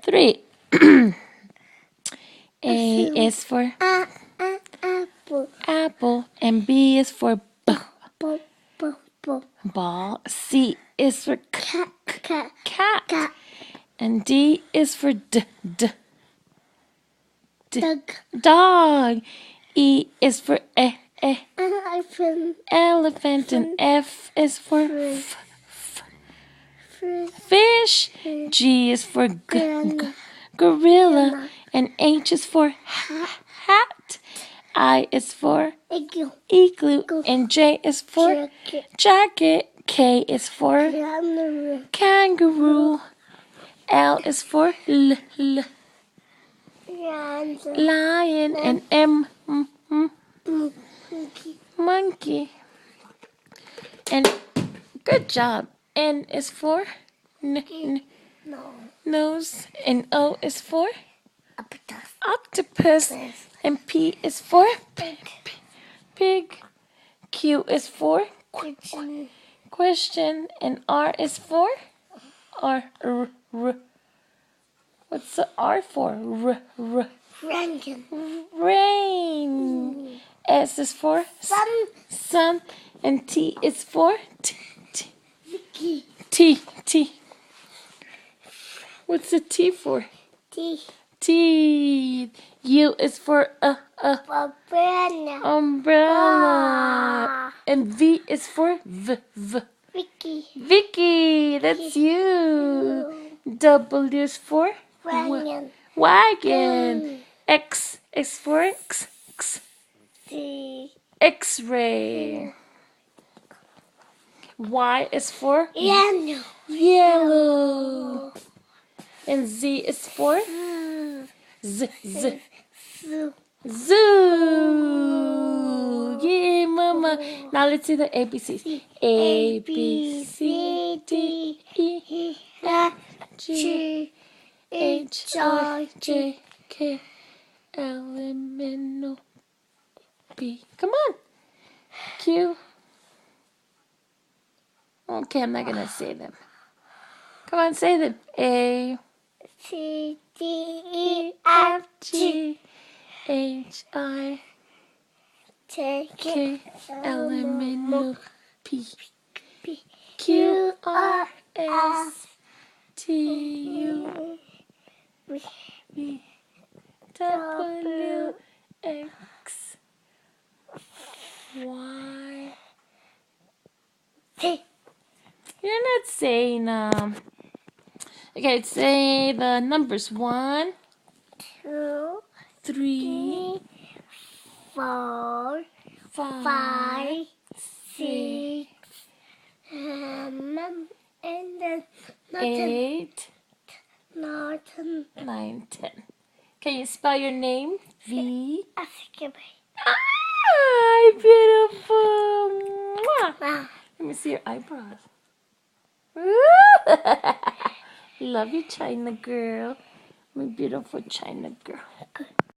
3. A is for apple. apple, and B is for B. ball. C is for Cat. cat. And D is for Dog. dog. E is for elephant, and F is for fish. G is for gorilla, and H is for hat. I is for igloo, and J is for jacket. K is for kangaroo. L is for lion, and M monkey. And good job. N is for nose, and O is for octopus, and P is for pig. Q is for question, and R is for what's the R for? Rain. S is for sun, and T is for T. What's the T for? Teeth. U is for umbrella. And V is for Vicky. That's you. W is for wagon. X is for X-ray. Y is for yellow. And Z is for zoo. Yay, mama. Now let's see the ABCs. A, B, C, D, E, F, G, H, I, J, K, L, M, N, O, P. Come on. Q. Okay, I'm not going to say them. Come on, say them. A, C, D, E, F, G, H, I, J, K, L, M, N, O, P, Q, R, S, T, U, V, W, X, Y. You're not saying Okay, say the numbers 1, 2, 3, 4, 5, 6, and then 8, 9, 9, 10. Can you spell your name? V. Ah, beautiful. Mwah. Let me see your eyebrows. Love you, China girl. My beautiful China girl.